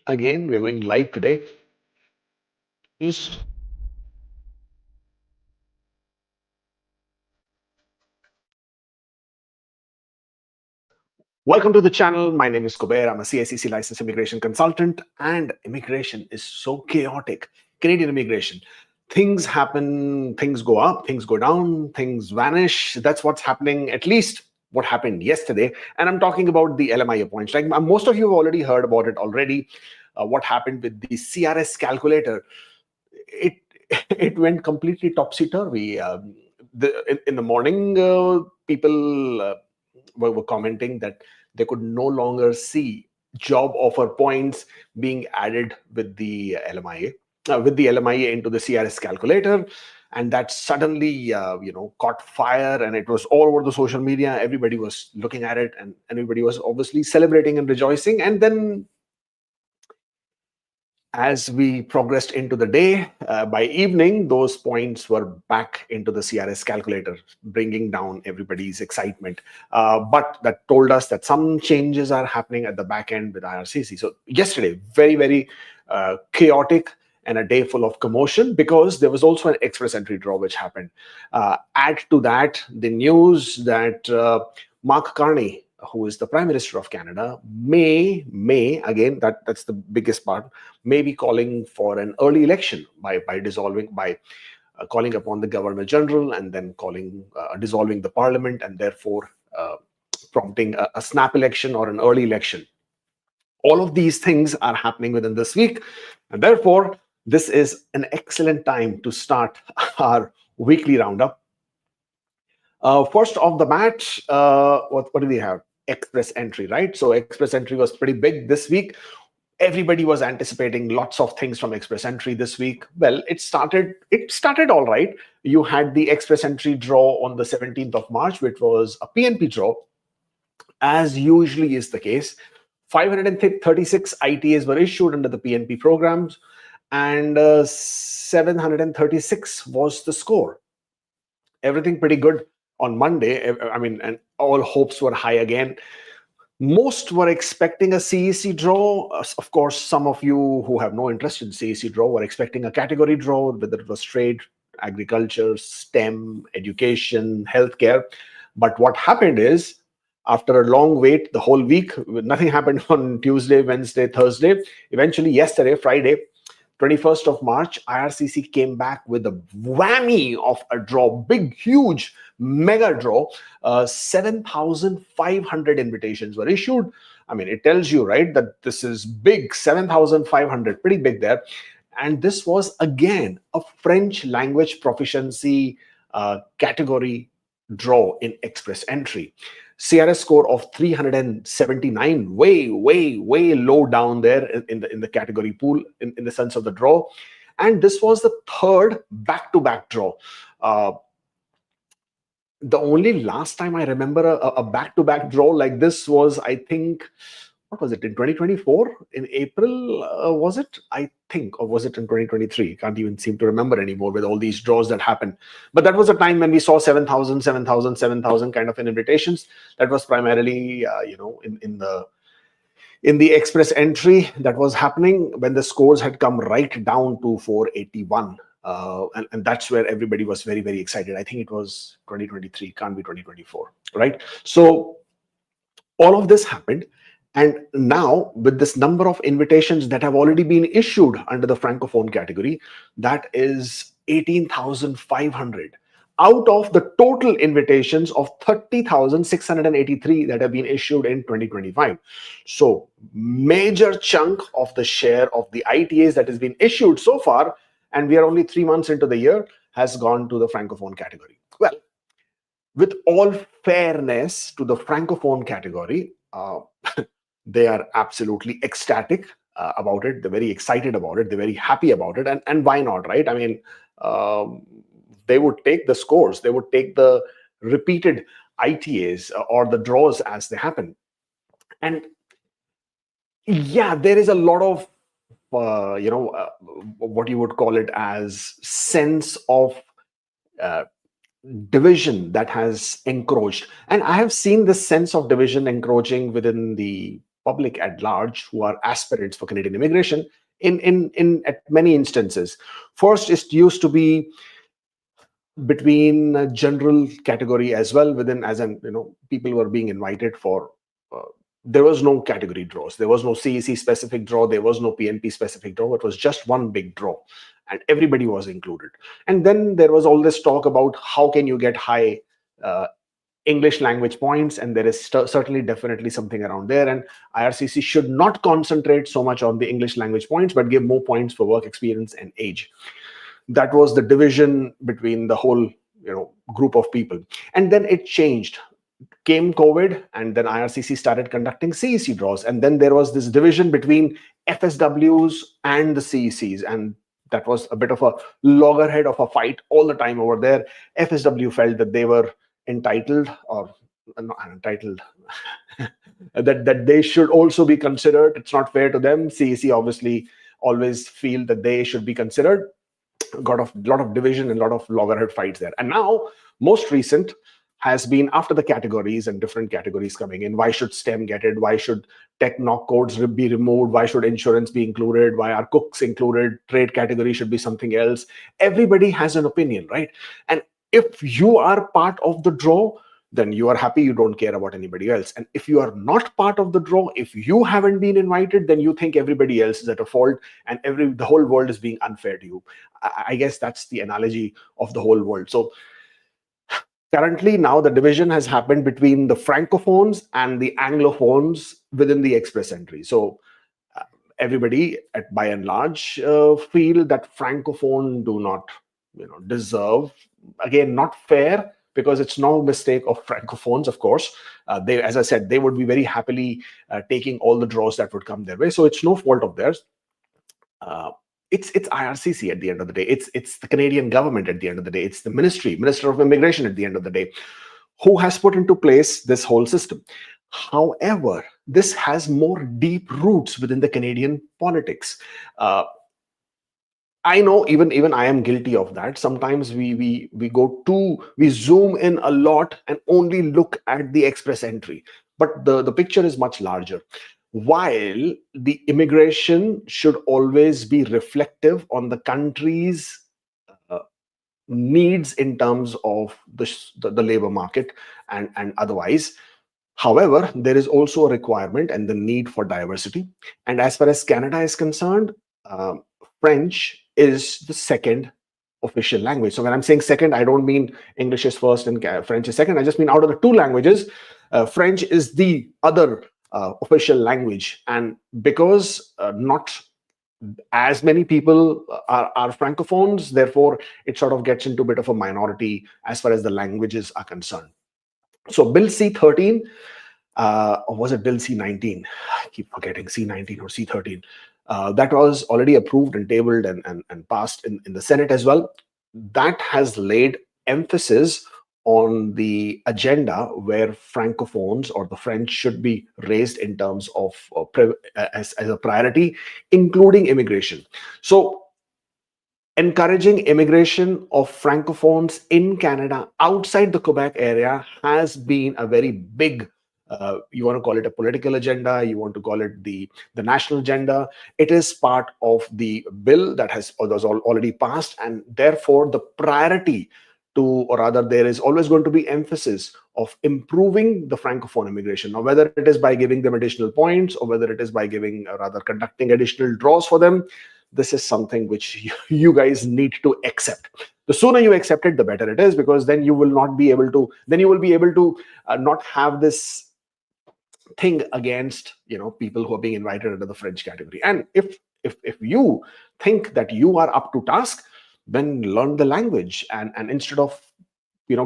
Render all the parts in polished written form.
Again, we're going live today. Just welcome to the channel. My name is Kubeir. I'm a CICC licensed immigration consultant, and immigration is so chaotic. Canadian immigration. Things happen, things go up, things go down, things vanish. That's what's happening, at least what happened yesterday. And I'm talking about the LMIA points. Like most of you have already heard about it already. What happened with the CRS calculator? It it went completely topsy turvy. In the morning, people were commenting that they could no longer see job offer points being added with the LMIA, with the LMIA into the CRS calculator, and that suddenly caught fire, and it was all over the social media. Everybody was looking at it, and everybody was obviously celebrating and rejoicing. And then as we progressed into the day, by evening, those points were back into the CRS calculator, bringing down everybody's excitement. But that told us that some changes are happening at the back end with IRCC. So yesterday, very, very chaotic and a day full of commotion, because there was also an express entry draw which happened. Add to that the news that Mark Carney, who is the Prime Minister of Canada, may again, that's the biggest part, may be calling for an early election by calling upon the Governor General, and then dissolving the Parliament, and therefore prompting a snap election or an early election. All of these things are happening within this week, and therefore this is an excellent time to start our weekly roundup. First off the bat, what do we have? Express entry, right? So express entry was pretty big this week. Everybody was anticipating lots of things from express entry this week. Well, it started all right. You had the express entry draw on the 17th of March, which was a PNP draw, as usually is the case. 536 ITAs were issued under the PNP programs, and 736 was the score. Everything pretty good on Monday. I mean, and all hopes were high again. Most were expecting a CEC draw. Of course, some of you who have no interest in CEC draw were expecting a category draw, whether it was trade, agriculture, STEM, education, healthcare. But what happened is, after a long wait, the whole week, nothing happened on Tuesday, Wednesday, Thursday. Eventually, yesterday, Friday, 21st of March, IRCC came back with a whammy of a draw, big, huge, mega draw. 7,500 invitations were issued. I mean, it tells you, right, that this is big, 7,500, pretty big there. And this was, again, a French language proficiency category draw in express entry. CRS score of 379, way, way, way low down there in the category pool in the sense of the draw. And this was the third back-to-back draw. The only last time I remember a back-to-back draw like this was, I think, what was it, in 2024 in April? Was it, I think, or was it in 2023? Can't even seem to remember anymore with all these draws that happened. But that was a time when we saw 7,000, 7,000, 7,000 kind of invitations. That was primarily in the express entry that was happening when the scores had come right down to 481. And that's where everybody was very, very excited. I think it was 2023, can't be 2024, right? So all of this happened. And now, with this number of invitations that have already been issued under the Francophone category, that is 18,500 out of the total invitations of 30,683 that have been issued in 2025. So, major chunk of the share of the ITAs that has been issued so far, and we are only 3 months into the year, has gone to the Francophone category. Well, with all fairness to the Francophone category, they are absolutely ecstatic about it. They're very excited about it. They're very happy about it. And why not, right? I mean, they would take the scores. They would take the repeated ITAs or the draws as they happen. And yeah, there is a lot of, what you would call it as sense of division that has encroached. And I have seen this sense of division encroaching within the public at large who are aspirants for Canadian immigration in at many instances. First, it used to be between a general category as well within, as in, people were being invited for, uh, there was no category draws, there was no CEC specific draw, there was no PNP specific draw. It was just one big draw and everybody was included. And then there was all this talk about how can you get high English language points, and there is certainly definitely something around there, and IRCC should not concentrate so much on the English language points but give more points for work experience and age. That was the division between the whole group of people. And then it changed. Came COVID, and then IRCC started conducting CEC draws, and then there was this division between FSWs and the CECs, and that was a bit of a loggerhead of a fight all the time over there. FSW felt that they were entitled, or not entitled, that they should also be considered. It's not fair to them. CEC obviously always feel that they should be considered. Got a lot of division and a lot of loggerhead fights there. And now, most recent has been after the categories and different categories coming in. Why should STEM get it? Why should tech knock codes be removed? Why should insurance be included? Why are cooks included? Trade category should be something else. Everybody has an opinion, right? And if you are part of the draw, then you are happy, you don't care about anybody else. And if you are not part of the draw, if you haven't been invited, then you think everybody else is at a fault and the whole world is being unfair to you. I guess that's the analogy of the whole world. So currently now the division has happened between the Francophones and the Anglophones within the express entry. So everybody by and large feel that Francophone do not deserve, again, not fair, because it's no mistake of Francophones, of course. They, as I said, they would be very happily taking all the draws that would come their way. So it's no fault of theirs. It's IRCC at the end of the day. It's the Canadian government at the end of the day. It's the Minister of Immigration at the end of the day, who has put into place this whole system. However, this has more deep roots within the Canadian politics. I know even I am guilty of that. Sometimes we zoom in a lot and only look at the express entry, but the picture is much larger. While the immigration should always be reflective on the country's needs in terms of the labor market and otherwise. However, there is also a requirement and the need for diversity. And as far as Canada is concerned, French is the second official language. So when I'm saying second, I don't mean English is first and French is second. I just mean out of the two languages, French is the other official language. And because not as many people are Francophones, therefore it sort of gets into a bit of a minority as far as the languages are concerned. So Bill C-13, or was it Bill C-19? I keep forgetting, C-19 or C-13. That was already approved and tabled and passed in the Senate as well. That has laid emphasis on the agenda where Francophones or the French should be raised in terms of as a priority, including immigration. So encouraging immigration of Francophones in Canada outside the Quebec area has been a very big, you want to call it a political agenda, you want to call it the national agenda. It is part of the bill that was already passed, and therefore the priority or rather there is always going to be emphasis of improving the Francophone immigration. Now, whether it is by giving them additional points or whether it is by conducting additional draws for them, this is something which you guys need to accept. The sooner you accept it, the better it is, because then you will be able to not have this thing against people who are being invited under the French category. And if you think that you are up to task, then learn the language and instead of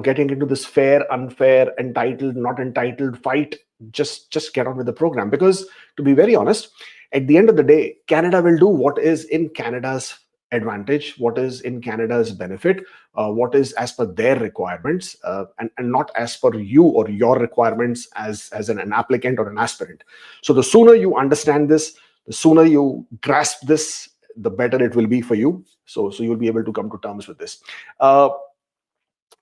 getting into this fair, unfair, entitled, not entitled fight, just get on with the program. Because to be very honest, at the end of the day, Canada will do what is in Canada's advantage, what is in Canada's benefit, what is as per their requirements, and not as per you or your requirements as an applicant or an aspirant. So the sooner you understand this, the sooner you grasp this, the better it will be for you. So you'll be able to come to terms with this.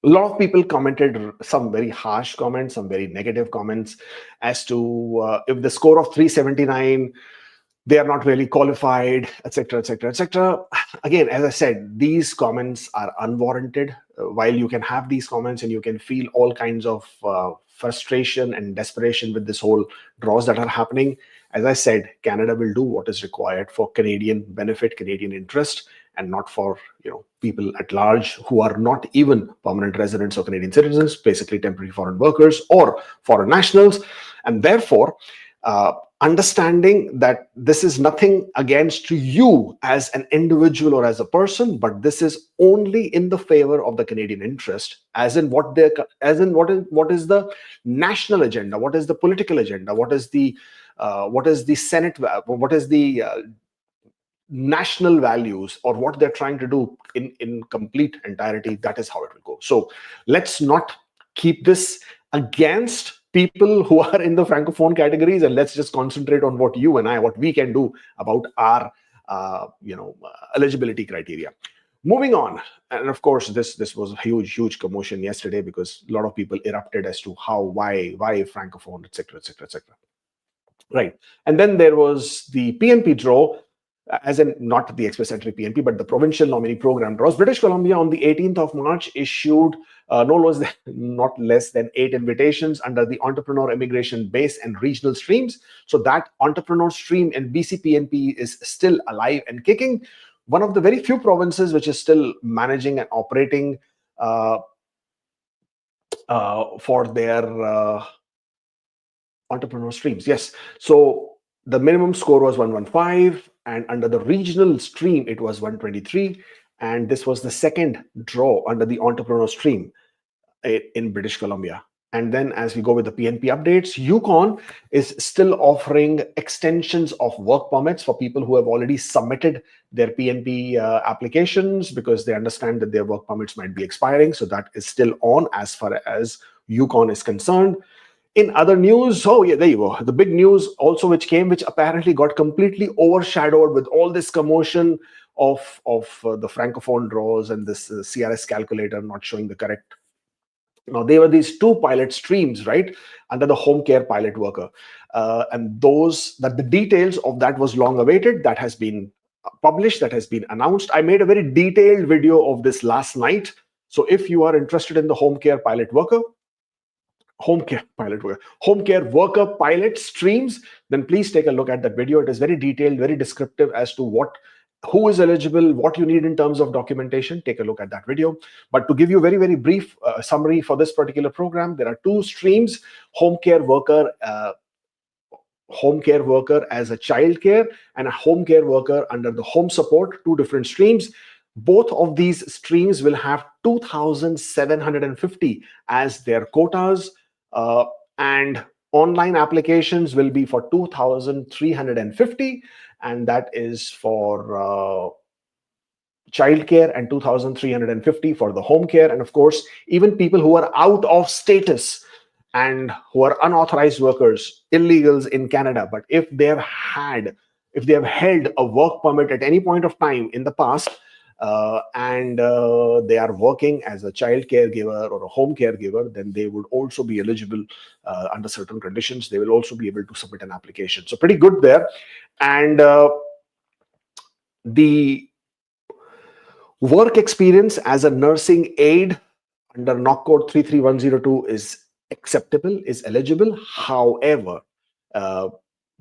A lot of people commented some very harsh comments, some very negative comments as to if the score of 379, they are not really qualified, etc., etc., etc. Again, as I said, these comments are unwarranted. While you can have these comments and you can feel all kinds of frustration and desperation with this whole draws that are happening, as I said, Canada will do what is required for Canadian benefit, Canadian interest, and not for people at large who are not even permanent residents or Canadian citizens, basically temporary foreign workers or foreign nationals. And therefore, understanding that this is nothing against you as an individual or as a person, but this is only in the favor of the Canadian interest, as in what is the national agenda, what is the political agenda, what is the Senate, what is the national values, or what they're trying to do in complete entirety. That is how it will go. So let's not keep this against people who are in the francophone categories, and let's just concentrate on what we can do about our eligibility criteria. Moving on, and of course this was a huge commotion yesterday, because a lot of people erupted as to why francophone, etc., etc., etc. Right. And then there was the PNP draw, as in not the Express Entry PNP, but the Provincial Nominee Program draws. British Columbia on the 18th of March issued not less than 8 invitations under the Entrepreneur Immigration Base and Regional Streams. So that entrepreneur stream in BC PNP is still alive and kicking. One of the very few provinces which is still managing and operating for their entrepreneur streams. Yes. So the minimum score was 115, and under the regional stream, it was 123. And this was the second draw under the entrepreneur stream in British Columbia. And then as we go with the PNP updates, Yukon is still offering extensions of work permits for people who have already submitted their PNP applications, because they understand that their work permits might be expiring. So that is still on as far as Yukon is concerned. In other news, there you go. The big news also which apparently got completely overshadowed with all this commotion of the francophone draws and this CRS calculator not showing the correct. Now, there were these 2 pilot streams, right, under the home care pilot worker. And the details of that was long awaited. That has been published, that has been announced. I made a very detailed video of this last night. So if you are interested in the home care worker pilot streams, then please take a look at that video. It is very detailed, very descriptive as to who is eligible, what you need in terms of documentation. Take a look at that video. But to give you a very, very brief summary for this particular program, there are 2 streams: home care worker as a child care, and a home care worker under the home support. 2 different streams. Both of these streams will have 2,750 as their quotas, and online applications will be for 2,350, and that is for childcare, and 2,350 for the home care. And of course, even people who are out of status and who are unauthorized workers, illegals in Canada, but if they have held a work permit at any point of time in the past, and they are working as a child caregiver or a home caregiver, then they would also be eligible under certain conditions. They will also be able to submit an application. So pretty good there. And the work experience as a nursing aide under NOC code 33102 is acceptable, is eligible. However,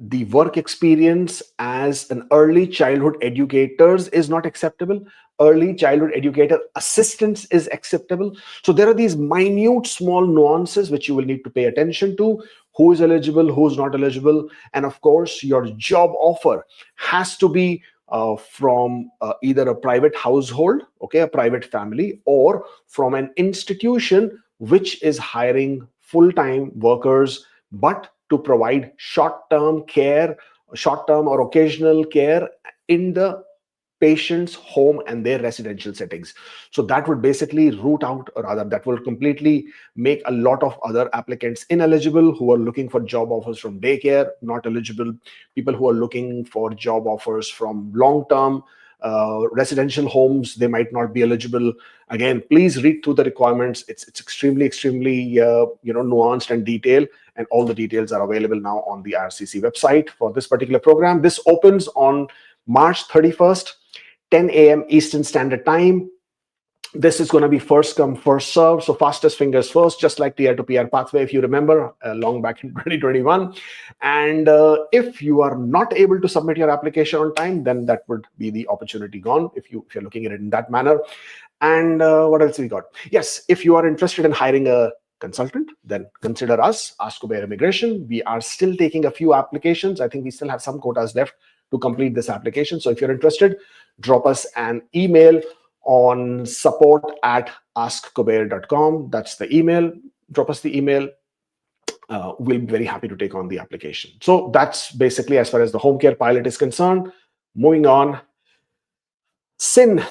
the work experience as an early childhood educator is not acceptable. Early childhood educator assistance is acceptable. So there are these minute small nuances which you will need to pay attention to: who is eligible, who's not eligible. And of course, your job offer has to be from either a private household, a private family, or from an institution which is hiring full-time workers, but to provide short-term or occasional care in the patient's home and their residential settings. So that would basically that will completely make a lot of other applicants ineligible who are looking for job offers from daycare, not eligible. People who are looking for job offers from long-term residential homes, they might not be eligible. Again, please read through the requirements. It's extremely nuanced and detailed, and all the details are available now on the IRCC website for this particular program. This opens on March 31st, 10 a.m. Eastern Standard Time. This is going to be first come, first serve. So fastest fingers first, just like tier to PR pathway, if you remember, long back in 2021. And if you are not able to submit your application on time, then that would be the opportunity gone if you're looking at it in that manner. And what else we got? Yes, if you are interested in hiring a consultant, then consider us, Ask Kubeir Immigration. We are still taking a few applications. I think we still have some quotas left to complete this application. So if you're interested, drop us an email on support@askkubeir.com. That's the email. Drop us the email. We'll be very happy to take on the application. So that's basically as far as the home care pilot is concerned. Moving on, SIN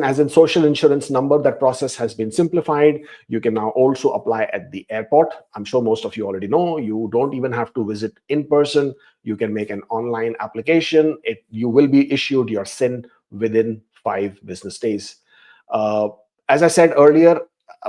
as in social insurance number, that process has been simplified. You can now also apply at the airport. I'm sure most of you already know. You don't even have to visit in person. You can make an online application. You will be issued your SIN within 5 business days. As I said earlier,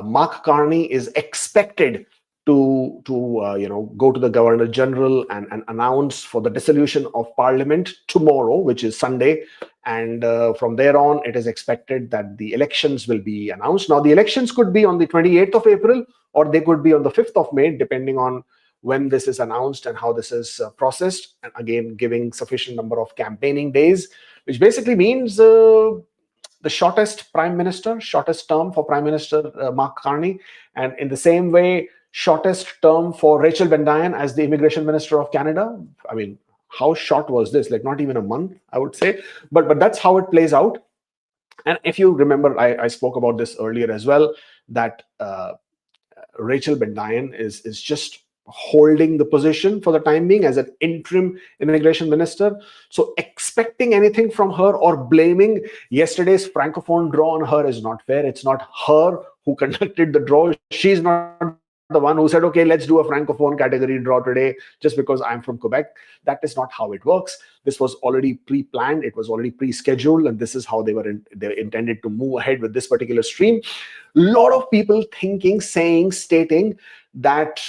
Mark Carney is expected to go to the Governor General and announce for the dissolution of Parliament tomorrow, which is Sunday. And from there on, it is expected that the elections will be announced. Now, the elections could be on the 28th of April, or they could be on the 5th of May, depending on when this is announced and how this is processed. And again, giving sufficient number of campaigning days, which basically means the shortest term for Prime Minister Mark Carney. And in the same way, shortest term for Rachel Bendayan as the Immigration Minister of Canada. I mean, how short was this? Like not even a month, I would say. But that's how it plays out. And if you remember, I spoke about this earlier as well, that Rachel Bendayan is just holding the position for the time being as an interim immigration minister. So expecting anything from her or blaming yesterday's francophone draw on her is not fair. It's not her who conducted the draw. She's not the one who said, okay, let's do a francophone category draw today just because I'm from Quebec. That is not how it works. This was already pre-planned. It was already pre-scheduled, and this is how they intended to move ahead with this particular stream. A lot of people stating that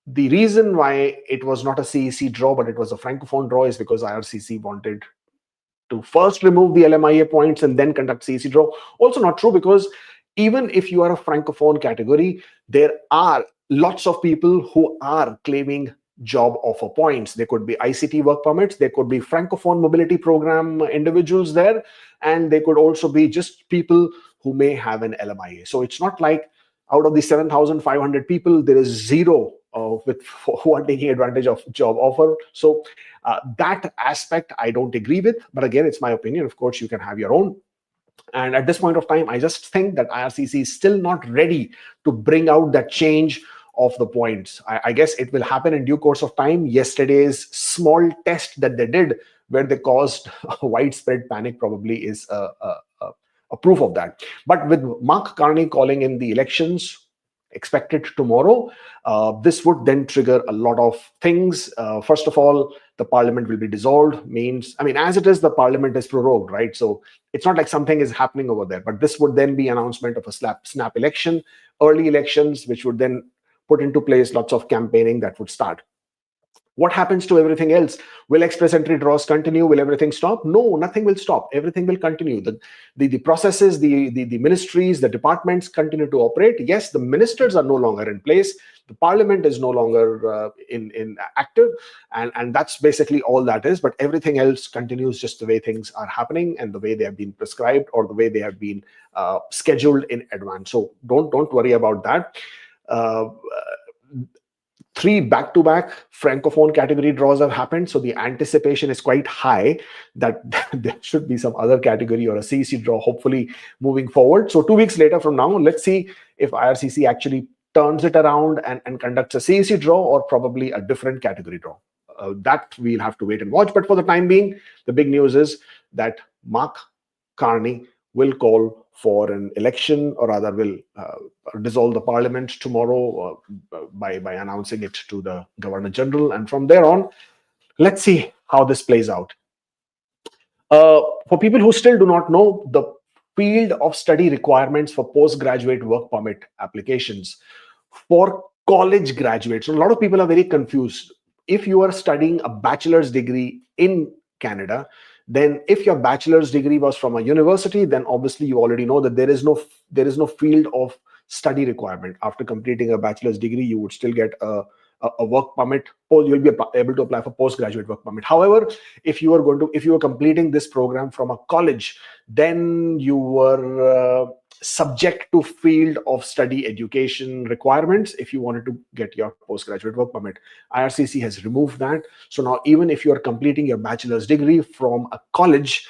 the reason why it was not a CEC draw, but it was a francophone draw is because IRCC wanted to first remove the LMIA points and then conduct CEC draw. Also not true, because even if you are a francophone category, there are lots of people who are claiming job offer points. There could be ICT work permits, there could be francophone mobility program individuals there, and they could also be just people who may have an LMIA. So it's not like out of the 7,500 people, there is zero who are taking advantage of job offer. So that aspect I don't agree with, but again, it's my opinion. Of course, you can have your own. And at this point of time, I just think that IRCC is still not ready to bring out that change of the points. I guess it will happen in due course of time. Yesterday's small test that they did, where they caused a widespread panic, probably is a proof of that. But with Mark Carney calling in the elections expected tomorrow, this would then trigger a lot of things. First of all, the parliament will be dissolved, as it is, the parliament is prorogued, right? So it's not like something is happening over there, but this would then be announcement of a snap election, early elections, which would then put into place lots of campaigning that would start. What happens to everything else? Will express entry draws continue? Will everything stop? No, nothing will stop. Everything will continue. The processes, the ministries, the departments continue to operate. Yes, the ministers are no longer in place. The parliament is no longer in active, and that's basically all that is. But everything else continues just the way things are happening and the way they have been prescribed or the way they have been scheduled in advance. So don't worry about that. 3 back-to-back francophone category draws have happened, so the anticipation is quite high that there should be some other category or a CEC draw, hopefully, moving forward. So 2 weeks later from now, let's see if IRCC actually turns it around and conducts a CEC draw or probably a different category draw. That we'll have to wait and watch. But for the time being, the big news is that Mark Carney will call for an election, or rather will dissolve the parliament tomorrow by announcing it to the Governor General. And from there on, let's see how this plays out. For people who still do not know, the field of study requirements for postgraduate work permit applications for college graduates. So a lot of people are very confused. If you are studying a bachelor's degree in Canada, then if your bachelor's degree was from a university, then obviously you already know that there is no field of study requirement. After completing a bachelor's degree, you would still get a work permit, or you'll be able to apply for postgraduate work permit. However, if you were completing this program from a college, then you were subject to field of study education requirements if you wanted to get your postgraduate work permit. IRCC has removed that. So now even if you are completing your bachelor's degree from a college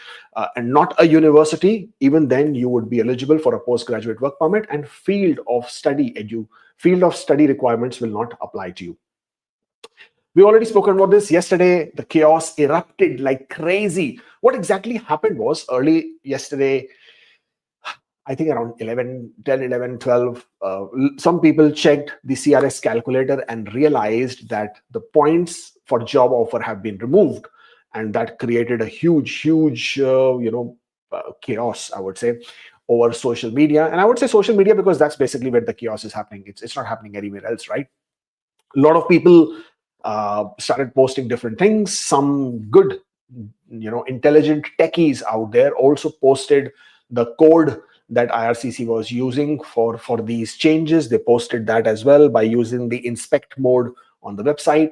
and not a university, even then you would be eligible for a postgraduate work permit, and field of study requirements will not apply to you. We already spoken about this yesterday. The chaos erupted like crazy. What exactly happened was early yesterday, I think around 10, 11, 12, some people checked the CRS calculator and realized that the points for job offer have been removed. And that created a huge chaos, I would say, over social media. And I would say social media because that's basically where the chaos is happening. It's not happening anywhere else, right? A lot of people started posting different things. Some good, intelligent techies out there also posted the code that IRCC was using for these changes. They posted that as well by using the inspect mode on the website.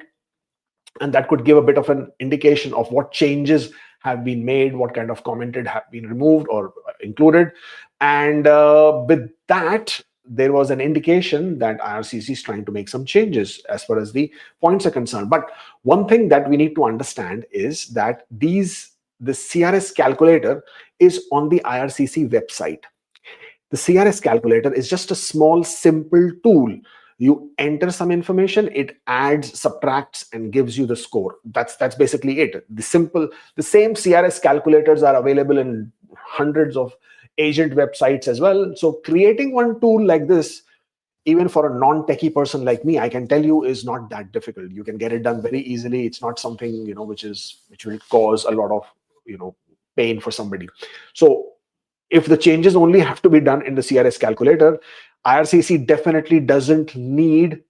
And that could give a bit of an indication of what changes have been made, what kind of commented have been removed or included. And with that, there was an indication that IRCC is trying to make some changes as far as the points are concerned. But one thing that we need to understand is that the CRS calculator is on the IRCC website. The CRS calculator is just a small, simple tool. You enter some information, it adds, subtracts, and gives you the score. That's basically it. The same CRS calculators are available in hundreds of agent websites as well. So creating one tool like this, even for a non-techie person like me, I can tell you is not that difficult. You can get it done very easily. It's not something which will cause a lot of pain for somebody. So if the changes only have to be done in the CRS calculator, IRCC definitely doesn't need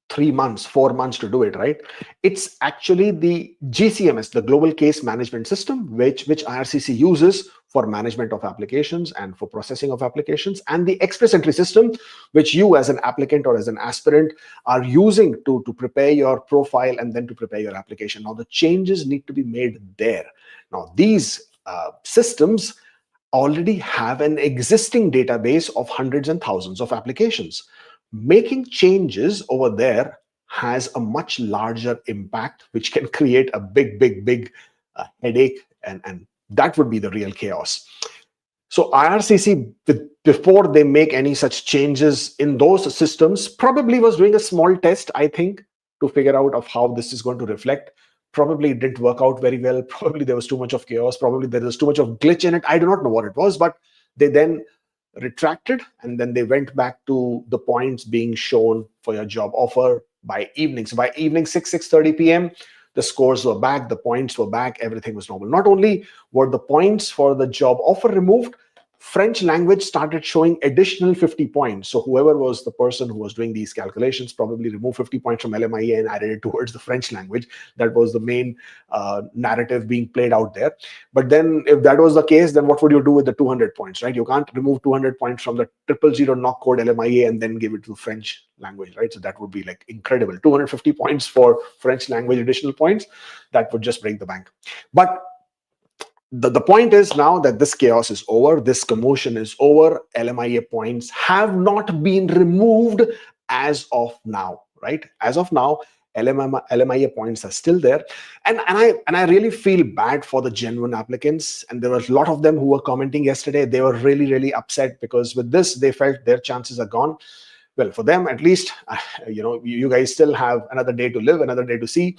3 months, 4 months to do it, right? It's actually the GCMS, the Global Case Management System, which IRCC uses for management of applications and for processing of applications, and the Express Entry system, which you as an applicant or as an aspirant are using to prepare your profile and then to prepare your application. Now, the changes need to be made there. Now, these systems already have an existing database of hundreds and thousands of applications. Making changes over there has a much larger impact, which can create a big headache, and that would be the real chaos. So IRCC, before they make any such changes in those systems, probably was doing a small test, I think, to figure out of how this is going to reflect. Probably it didn't work out very well. Probably there was too much of chaos. Probably there was too much of glitch in it. I do not know what it was, but they then retracted, and then they went back to the points being shown for your job offer by evening. So by evening 6:30 p.m., the scores were back, the points were back, everything was normal. Not only were the points for the job offer removed, French language started showing additional 50 points. So whoever was the person who was doing these calculations probably removed 50 points from LMIA and added it towards the French language. That was the main narrative being played out there. But then if that was the case, then what would you do with the 200 points, right? You can't remove 200 points from the 000 knock code LMIA and then give it to French language, right? So that would be like incredible. 250 points for French language additional points, that would just break the bank. But the point is now that this chaos is over, this commotion is over, LMIA points have not been removed as of now, right? As of now, LMIA points are still there. And I really feel bad for the genuine applicants. And there were a lot of them who were commenting yesterday. They were really upset because with this, they felt their chances are gone. Well, for them, at least, you guys still have another day to live, another day to see.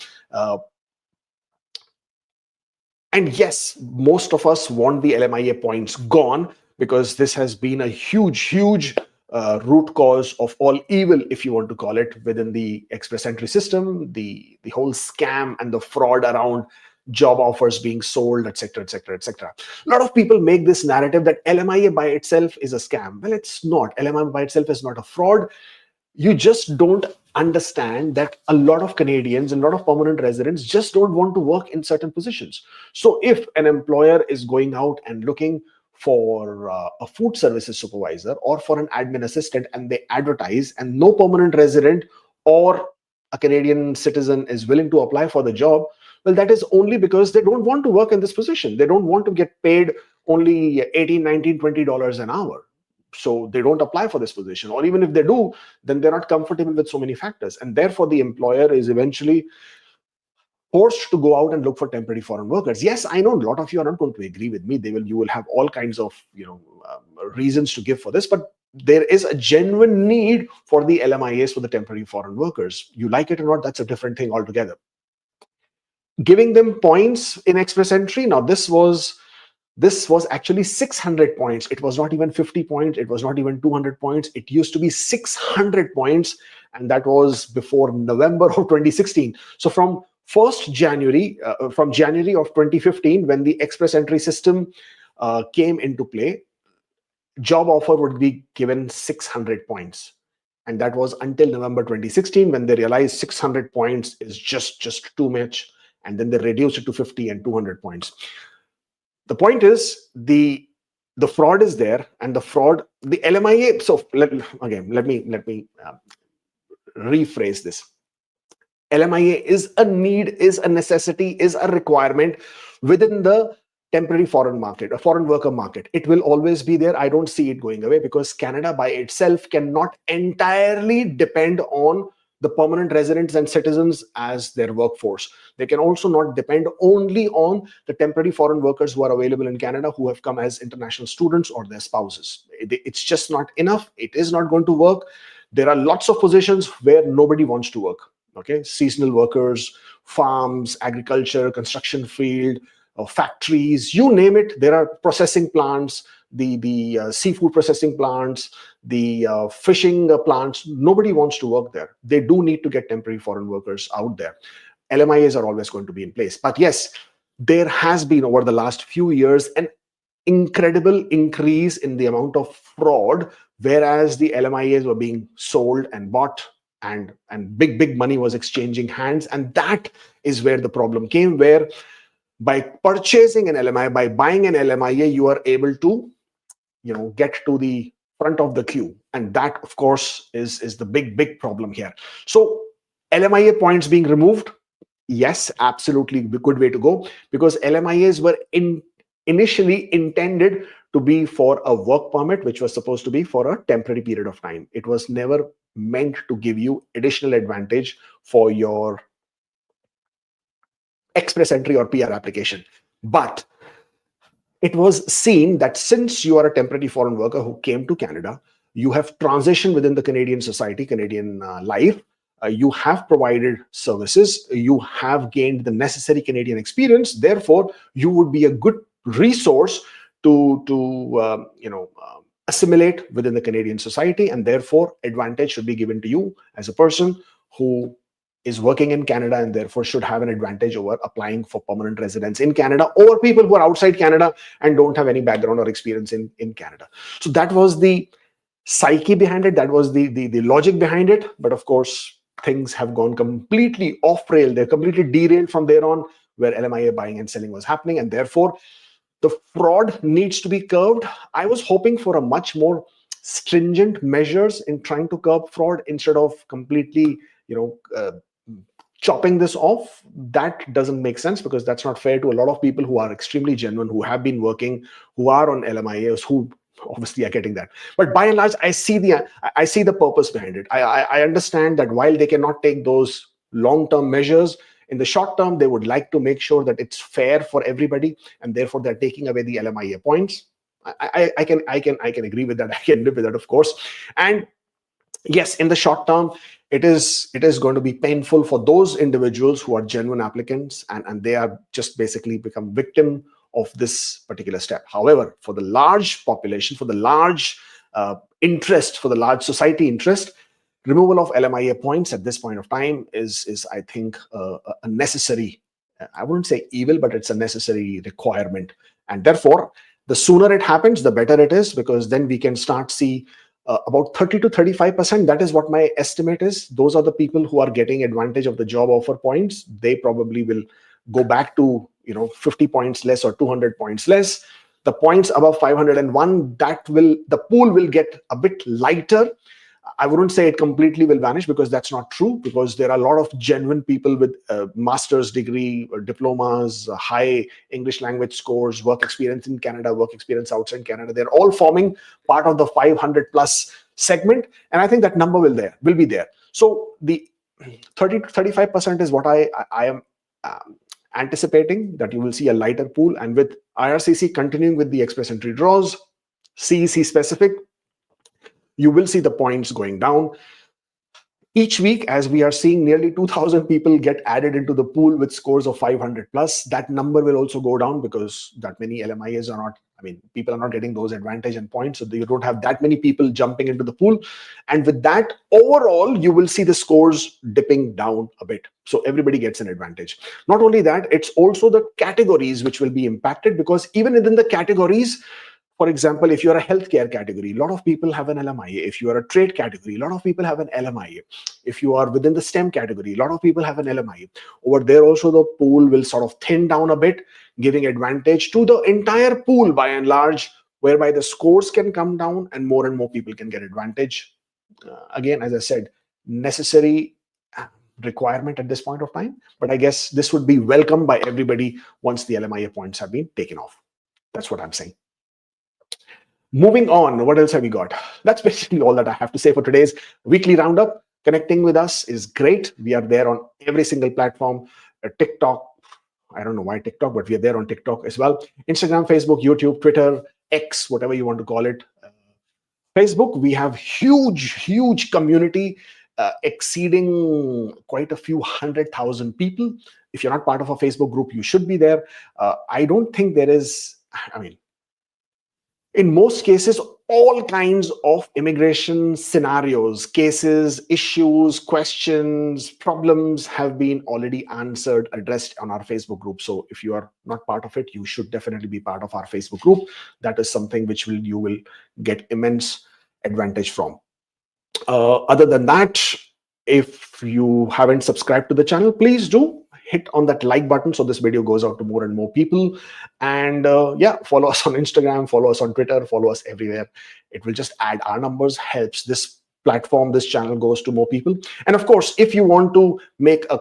And yes, most of us want the LMIA points gone because this has been a huge root cause of all evil, if you want to call it, within the Express Entry system, the whole scam and the fraud around job offers being sold, etc., etc., etc. A lot of people make this narrative that LMIA by itself is a scam. Well, it's not. LMIA by itself is not a fraud. You just don't understand that a lot of Canadians and a lot of permanent residents just don't want to work in certain positions. So if an employer is going out and looking for a food services supervisor or for an admin assistant, and they advertise, and no permanent resident or a Canadian citizen is willing to apply for the job, well, that is only because they don't want to work in this position. They don't want to get paid only 18, 19, $20 an hour. So they don't apply for this position. Or even if they do, then they're not comfortable with so many factors. And therefore, the employer is eventually forced to go out and look for temporary foreign workers. Yes, I know a lot of you are not going to agree with me. You will have all kinds of reasons to give for this, but there is a genuine need for the LMIAs, for the temporary foreign workers. You like it or not, that's a different thing altogether. Giving them points in express entry. Now, this was actually 600 points. It was not even 50 points. It was not even 200 points. It used to be 600 points, and that was before November of 2016. So from January of 2015, when the express entry system came into play, job offer would be given 600 points. And that was until November 2016, when they realized 600 points is just too much. And then they reduced it to 50 and 200 points. The point is, the fraud is there, and the LMIA. So let me rephrase this. LMIA is a need, is a necessity, is a requirement within the temporary foreign market, a foreign worker market. It will always be there. I don't see it going away, because Canada by itself cannot entirely depend on the permanent residents and citizens as their workforce. They can also not depend only on the temporary foreign workers who are available in Canada, who have come as international students or their spouses. It's just not enough. It is not going to work. There are lots of positions where nobody wants to work. Okay, seasonal workers, farms, agriculture, construction field, factories, you name it. There are processing plants, the seafood processing plants, the fishing plants. Nobody wants to work there. They do need to get temporary foreign workers out there. LMIAs are always going to be in place. But yes, there has been over the last few years an incredible increase in the amount of fraud, whereas the LMIAs were being sold and bought, and big money was exchanging hands. And that is where the problem came, where by purchasing an LMIA, by buying an LMIA, you are able to get to the front of the queue. And that, of course, is the big problem here. So LMIA points being removed, yes, absolutely a good way to go, because LMIAs were initially intended to be for a work permit, which was supposed to be for a temporary period of time. It was never meant to give you additional advantage for your express entry or PR application. But it was seen that since you are a temporary foreign worker who came to Canada, you have transitioned within the Canadian society, Canadian life, you have provided services, you have gained the necessary Canadian experience, therefore you would be a good resource to assimilate within the Canadian society, and therefore advantage should be given to you as a person who is working in Canada, and therefore should have an advantage over applying for permanent residence in Canada, or people who are outside Canada and don't have any background or experience in Canada. So that was the psyche behind it. That was the logic behind it. But of course, things have gone completely off rail. They're completely derailed from there on, where LMIA buying and selling was happening, and therefore the fraud needs to be curbed. I was hoping for a much more stringent measures in trying to curb fraud, instead of completely chopping this off. That doesn't make sense, because that's not fair to a lot of people who are extremely genuine, who have been working, who are on LMIAs, who obviously are getting that. But by and large, I see the purpose behind it. I understand that while they cannot take those long-term measures, in the short term, they would like to make sure that it's fair for everybody, and therefore they're taking away the LMIA points. I can agree with that. I can live with that, of course. And yes, in the short term, it is going to be painful for those individuals who are genuine applicants, and they are just basically become victim of this particular step. However, for the large population, for the large interest, for the large society interest, removal of LMIA points at this point of time is I think, a necessary I wouldn't say evil, but it's a necessary requirement. And therefore, the sooner it happens, the better it is, because then we can start see about 30 to 35%. That is what my estimate is. Those are the people who are getting advantage of the job offer points. They probably will go back to 50 points less or 200 points less. The points above 501, the pool will get a bit lighter. I wouldn't say it completely will vanish, because that's not true, because there are a lot of genuine people with master's degree or diplomas, high English language scores, work experience in Canada, work experience outside Canada. They're all forming part of the 500 plus segment. And I think that number will be there. So the 30 to 35% is what I am anticipating, that you will see a lighter pool. And with IRCC continuing with the express entry draws, CEC specific, you will see the points going down. Each week, as we are seeing nearly 2,000 people get added into the pool with scores of 500 plus, that number will also go down, because that many LMIAs are not, people are not getting those advantage and points. So you don't have that many people jumping into the pool. And with that, overall, you will see the scores dipping down a bit. So everybody gets an advantage. Not only that, it's also the categories which will be impacted, because even within the categories, for example, if you're a healthcare category, a lot of people have an LMIA. If you are a trade category, a lot of people have an LMIA. If you are within the STEM category, a lot of people have an LMIA. Over there also, the pool will sort of thin down a bit, giving advantage to the entire pool by and large, whereby the scores can come down and more people can get advantage. Again, as I said, necessary requirement at this point of time. But I guess this would be welcomed by everybody once the LMIA points have been taken off. That's what I'm saying. Moving on, what else have we got? That's basically all that I have to say for today's weekly roundup. Connecting with us is great. We are there on every single platform. TikTok, I don't know why TikTok, but we are there on TikTok as well. Instagram, Facebook, YouTube, Twitter, X, whatever you want to call it. Facebook, we have huge community exceeding quite a few 100,000 people. If you're not part of a Facebook group, you should be there. I don't think there is, in most cases, all kinds of immigration scenarios, cases, issues, questions, problems have been already answered, addressed on our Facebook group. So if you are not part of it, you should definitely be part of our Facebook group. That is something which you will get immense advantage from. Other than that, if you haven't subscribed to the channel, please do hit on that like button so this video goes out to more and more people. And follow us on Instagram, follow us on Twitter, follow us everywhere. It will just add our numbers, helps this platform, this channel goes to more people. And of course, if you want to make an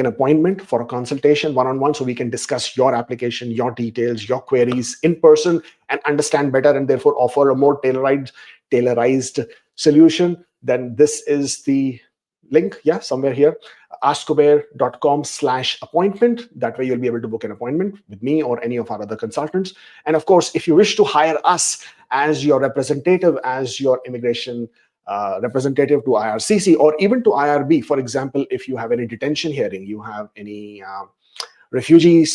appointment for a consultation one-on-one, so we can discuss your application, your details, your queries in person, and understand better, and therefore offer a more tailorized solution, then this is the link, somewhere here, askkubeir.com/appointment. That way you'll be able to book an appointment with me or any of our other consultants. And of course, if you wish to hire us as your representative, as your immigration representative to IRCC or even to IRB, for example, if you have any detention hearing, you have any refugee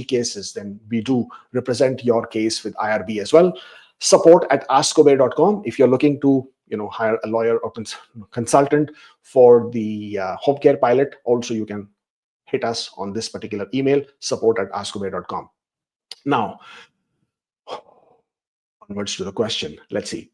cases, then we do represent your case with IRB as well. support@askkubeir.com if you're looking to hire a lawyer or consultant for the home care pilot. Also, you can hit us on this particular email, support@askkubeir.com. Now, onwards to the question. Let's see.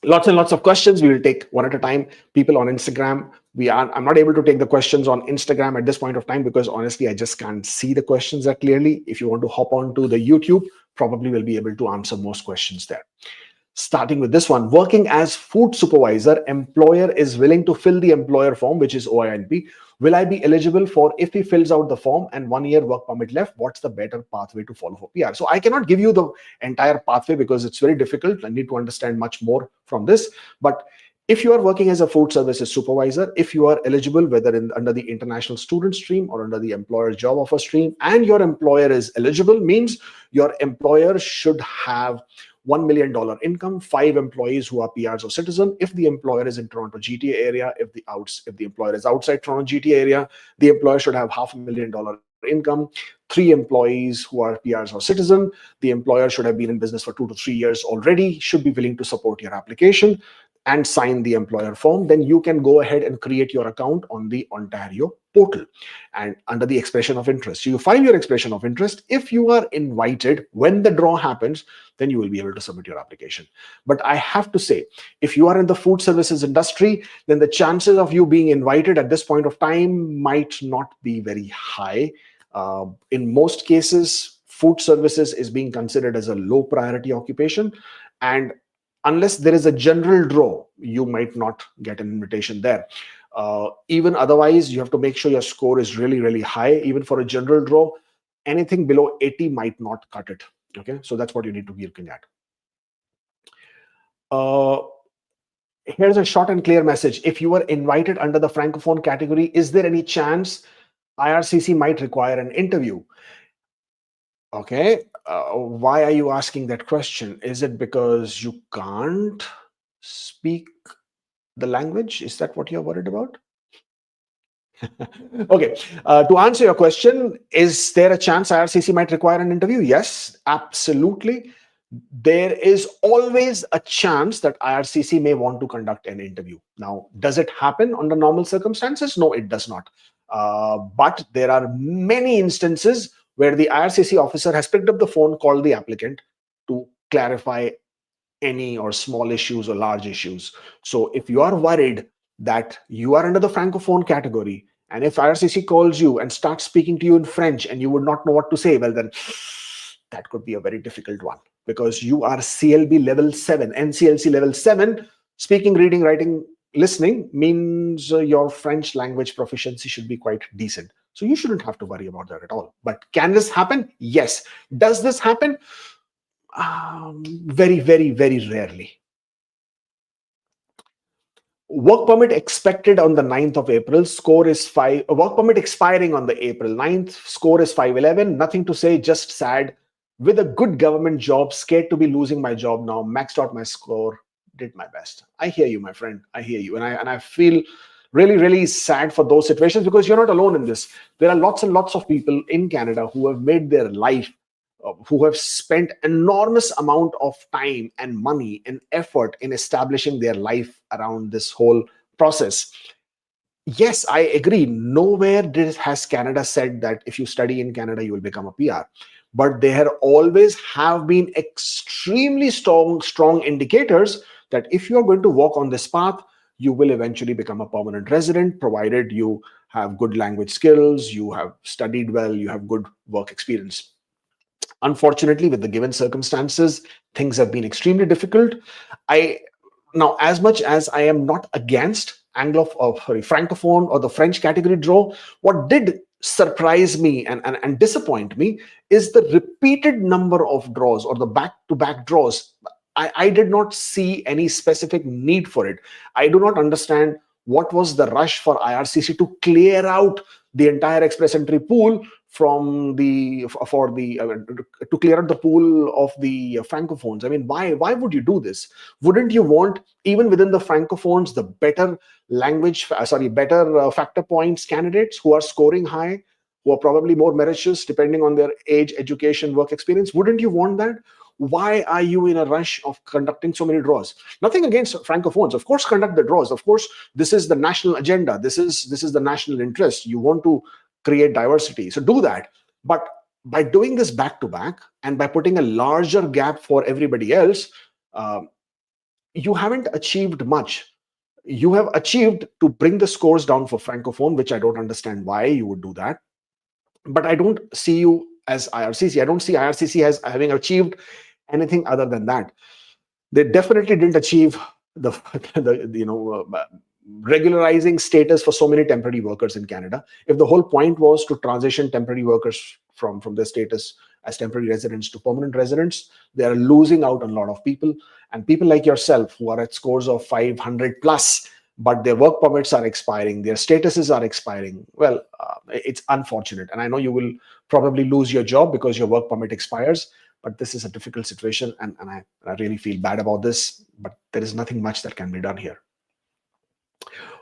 Lots and lots of questions. We will take one at a time. People on Instagram, I'm not able to take the questions on Instagram at this point of time, because honestly, I just can't see the questions that clearly. If you want to hop on to the YouTube, probably will be able to answer most questions there. Starting with this one, working as food supervisor, employer is willing to fill the employer form, which is OINP. Will I be eligible for if he fills out the form and 1 year work permit left? What's the better pathway to follow for PR? So I cannot give you the entire pathway because it's very difficult. I need to understand much more from this. But if you are working as a food services supervisor, if you are eligible, whether under the international student stream or under the employer's job offer stream, and your employer is eligible, means your employer should have $1 million income, 5 employees who are PRs or citizen. If the employer is in Toronto GTA area, if the employer is outside Toronto GTA area, the employer should have $500,000 income, 3 employees who are PRs or citizen. The employer should have been in business for 2 to 3 years already, should be willing to support your application. and sign the employer form, then you can go ahead and create your account on the Ontario portal. And under the expression of interest, you file your expression of interest. If you are invited when the draw happens, then you will be able to submit your application. But I have to say, if you are in the food services industry, then the chances of you being invited at this point of time might not be very high. In most cases, food services is being considered as a low priority occupation, and unless there is a general draw, you might not get an invitation there. Even otherwise, you have to make sure your score is really, really high. Even for a general draw, anything below 80 might not cut it. Okay, so that's what you need to be looking at. Here's a short and clear message. If you were invited under the Francophone category, is there any chance IRCC might require an interview? Okay, why are you asking that question? Is it because you can't speak the language? Is that what you're worried about? Okay, to answer your question, is there a chance IRCC might require an interview? Yes, absolutely. There is always a chance that IRCC may want to conduct an interview. Now, does it happen under normal circumstances? No, it does not. But there are many instances where the IRCC officer has picked up the phone, called the applicant to clarify any or small issues or large issues. So if you are worried that you are under the Francophone category, and if IRCC calls you and starts speaking to you in French and you would not know what to say, well, then that could be a very difficult one, because you are CLB level 7, NCLC level 7. Speaking, reading, writing, listening means your French language proficiency should be quite decent. So you shouldn't have to worry about that at all. But can this happen? Yes. Does this happen? Very, very, very rarely. Work permit expected on the 9th of April, score is 5. Work permit expiring on the April 9th, score is 511. Nothing to say, just sad. With a good government job, scared to be losing my job now, maxed out my score, did my best. I hear you, my friend. I hear you. And I feel really, really sad for those situations, because you're not alone in this. There are lots and lots of people in Canada who have made their life, who have spent enormous amount of time and money and effort in establishing their life around this whole process. Yes, I agree. Nowhere has Canada said that if you study in Canada, you will become a PR. But there always have been extremely strong indicators that if you are going to walk on this path, you will eventually become a permanent resident, provided you have good language skills, you have studied well, you have good work experience. Unfortunately, with the given circumstances, things have been extremely difficult. Now, as much as I am not against Francophone or the French category draw, what did surprise me and disappoint me is the repeated number of draws, or the back-to-back draws. I did not see any specific need for it. I do not understand what was the rush for IRCC to clear out the entire express entry pool to clear out the pool of the Francophones. I mean, why would you do this? Wouldn't you want, even within the Francophones, the better factor points candidates who are scoring high, who are probably more meritorious depending on their age, education, work experience? Wouldn't you want that? Why are you in a rush of conducting so many draws? Nothing against Francophones. Of course, conduct the draws. Of course, this is the national agenda. This is the national interest. You want to create diversity, so do that. But by doing this back to back and by putting a larger gap for everybody else, you haven't achieved much. You have achieved to bring the scores down for Francophone, which I don't understand why you would do that. But I don't see you as IRCC. I don't see IRCC as having achieved anything other than that. They definitely didn't achieve the regularizing status for so many temporary workers in Canada. If the whole point was to transition temporary workers from their status as temporary residents to permanent residents, they are losing out on a lot of people. And people like yourself who are at scores of 500 plus, but their work permits are expiring, their statuses are expiring. Well, it's unfortunate. And I know you will probably lose your job because your work permit expires, but this is a difficult situation, and I really feel bad about this, but there is nothing much that can be done here.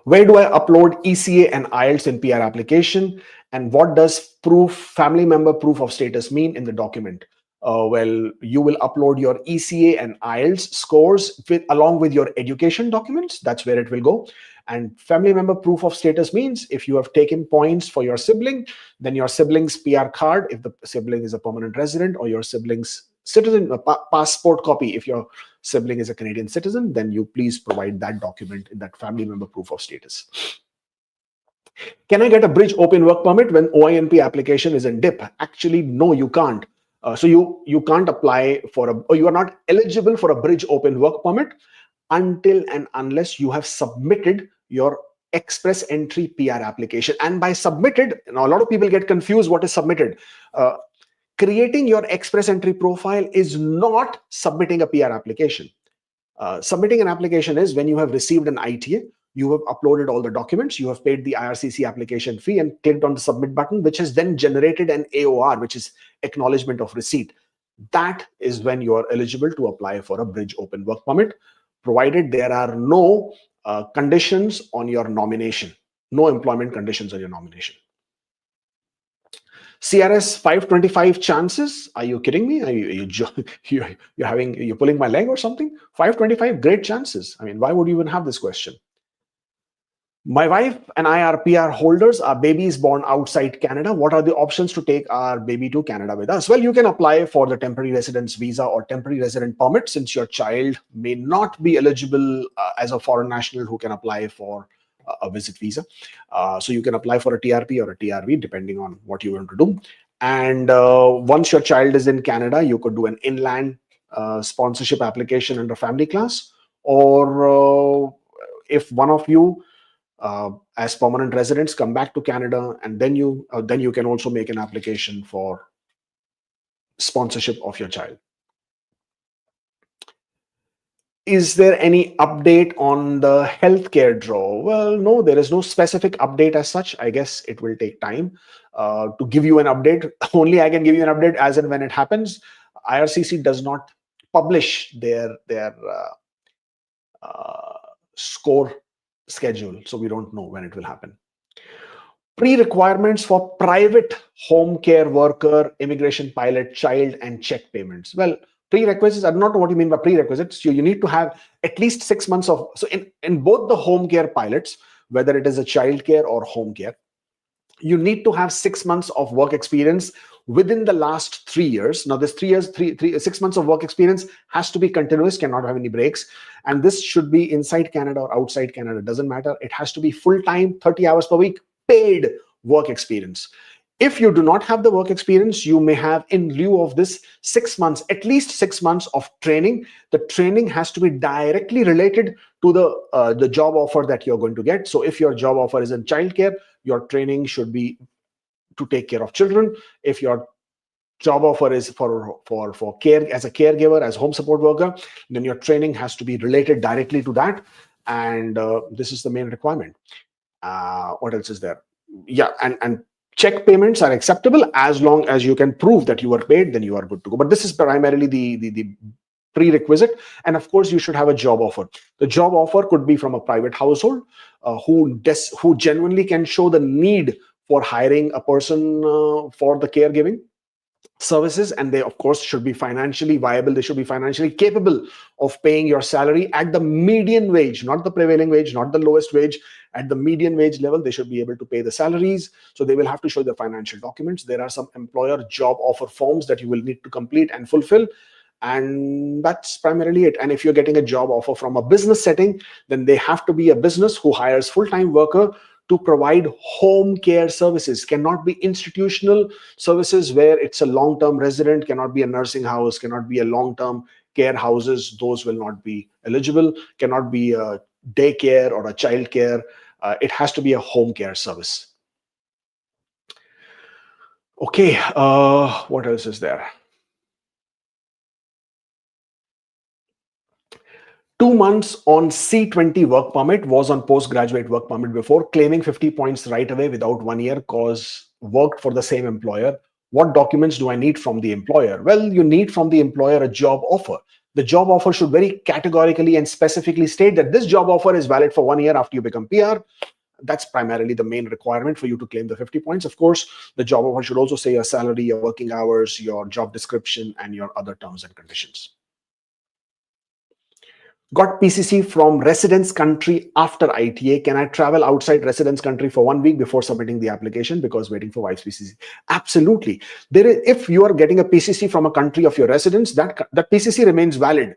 Where do I upload ECA and IELTS in PR application? And what does family member proof of status mean in the document? Well, you will upload your ECA and IELTS scores along with your education documents. That's where it will go. And family member proof of status means if you have taken points for your sibling, then your sibling's PR card, if the sibling is a permanent resident, or your sibling's citizen passport copy, if your sibling is a Canadian citizen, then you please provide that document in that family member proof of status. Can I get a bridge open work permit when OINP application is in DIP? Actually, no, you can't. So you can't apply for or you are not eligible for a bridge open work permit until and unless you have submitted your express entry PR application. And by submitted, now a lot of people get confused what is submitted. Creating your express entry profile is not submitting a PR application. Submitting an application is when you have received an ITA, you have uploaded all the documents, you have paid the IRCC application fee and clicked on the submit button, which has then generated an AOR, which is acknowledgement of receipt. That is when you are eligible to apply for a bridge open work permit, provided there are no conditions on your nomination, no employment conditions on your nomination. CRS 525 chances? Are you kidding me? You're pulling my leg or something? 525 great chances. I mean, why would you even have this question? My wife and I are PR holders. Our baby is born outside Canada. What are the options to take our baby to Canada with us? Well, you can apply for the temporary residence visa or temporary resident permit, since your child may not be eligible as a foreign national who can apply for a visit visa. So you can apply for a TRP or a TRV depending on what you want to do. And once your child is in Canada, you could do an inland sponsorship application under family class, or if one of you as permanent residents come back to Canada, and then you can also make an application for sponsorship of your child. Is there any update on the healthcare draw? Well, no, there is no specific update as such. I guess it will take time to give you an update. Only I can give you an update as and when it happens. IRCC does not publish their score schedule, so we don't know when it will happen. Pre-requirements for private home care worker, immigration pilot, child and check payments. Well, prerequisites are not what you mean by prerequisites. You need to have at least 6 months of, so in both the home care pilots, whether it is a child care or home care, you need to have 6 months of work experience within the last 3 years. Now, this 6 months of work experience has to be continuous, cannot have any breaks. And this should be inside Canada or outside Canada, doesn't matter. It has to be full-time, 30 hours per week, paid work experience. If you do not have the work experience, you may have, in lieu of this, 6 months, at least 6 months of training. The training has to be directly related to the job offer that you're going to get. So if your job offer is in childcare, your training should be to take care of children. If your job offer is for care as a caregiver, as home support worker, then your training has to be related directly to that. And this is the main requirement. What else is there? Yeah, and check payments are acceptable as long as you can prove that you were paid, then you are good to go. But this is primarily the prerequisite. And of course, you should have a job offer. The job offer could be from a private household who genuinely can show the need for hiring a person for the caregiving services, and they of course should be financially viable. They should be financially capable of paying your salary at the median wage, not the prevailing wage, not the lowest wage. At the median wage level, they should be able to pay the salaries. So they will have to show the financial documents. There are some employer job offer forms that you will need to complete and fulfill, and that's primarily it. And if you're getting a job offer from a business setting, then they have to be a business who hires full-time worker to provide home care services. Cannot be institutional services where it's a long-term resident, cannot be a nursing house, cannot be a long-term care houses. Those will not be eligible. Cannot be a daycare or a child care. It has to be a home care service. Okay, what else is there? 2 months on C20 work permit, was on postgraduate work permit before, claiming 50 points right away without 1 year cause worked for the same employer. What documents do I need from the employer? Well, you need from the employer a job offer. The job offer should very categorically and specifically state that this job offer is valid for 1 year after you become PR. That's primarily the main requirement for you to claim the 50 points. Of course, the job offer should also say your salary, your working hours, your job description, and your other terms and conditions. Got PCC from residence country after ITA. Can I travel outside residence country for 1 week before submitting the application because waiting for wife's PCC? Absolutely. If you are getting a PCC from a country of your residence, that PCC remains valid.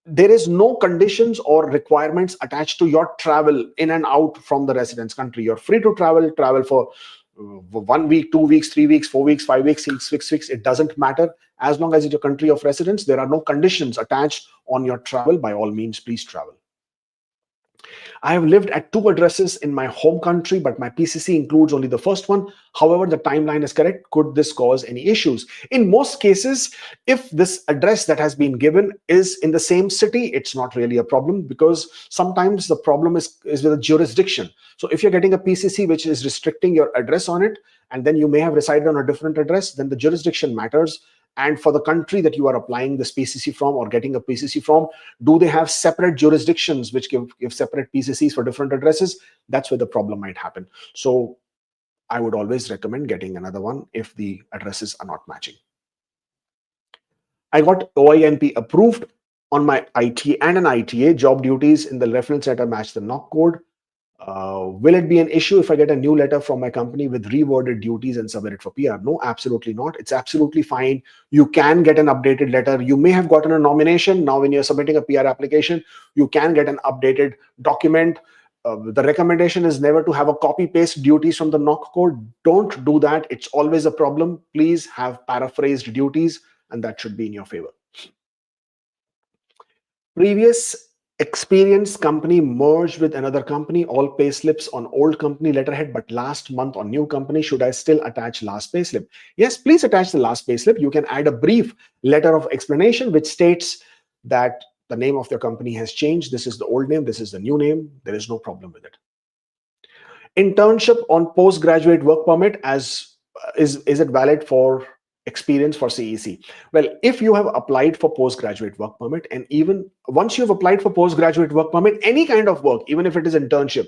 There is no conditions or requirements attached to your travel in and out from the residence country. You're free to travel for 1 week, 2 weeks, 3 weeks, 4 weeks, 5 weeks, 6 weeks. It doesn't matter. As long as it's your country of residence, there are no conditions attached on your travel. By all means, please travel. I have lived at 2 addresses in my home country, but my PCC includes only the first one. However, the timeline is correct. Could this cause any issues? In most cases, if this address that has been given is in the same city, it's not really a problem, because sometimes the problem is with the jurisdiction. So if you're getting a PCC which is restricting your address on it, and then you may have resided on a different address, then the jurisdiction matters. And for the country that you are applying this PCC from or getting a PCC from, do they have separate jurisdictions which give separate PCCs for different addresses? That's where the problem might happen. So I would always recommend getting another one if the addresses are not matching. I got OINP approved on my IT and an ITA. Job duties in the reference letter match the knock code. Will it be an issue if I get a new letter from my company with reworded duties and submit it for PR? No, absolutely not. It's absolutely fine. You can get an updated letter. You may have gotten a nomination. Now, when you're submitting a PR application, you can get an updated document. The recommendation is never to have a copy-paste duties from the knock code. Don't do that. It's always a problem. Please have paraphrased duties, and that should be in your favor. Previous experienced company merged with another company, all pay slips on old company letterhead, but last month on new company. Should I still attach last pay slip? Yes, please attach the last pay slip. You can add a brief letter of explanation which states that the name of your company has changed. This is the old name. This is the new name. There is no problem with it. Internship on postgraduate work permit, is it valid for experience for CEC? Well, if you have applied for postgraduate work permit, and even once you've applied for postgraduate work permit, any kind of work, even if it is internship,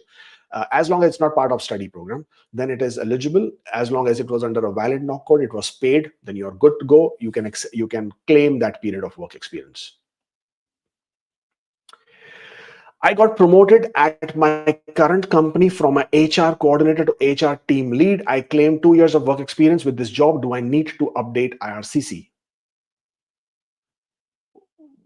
as long as it's not part of study program, then it is eligible. As long as it was under a valid knock code, it was paid, then you're good to go. You can claim that period of work experience. I got promoted at my current company from an HR coordinator to HR team lead. I claim 2 years of work experience with this job. Do I need to update IRCC?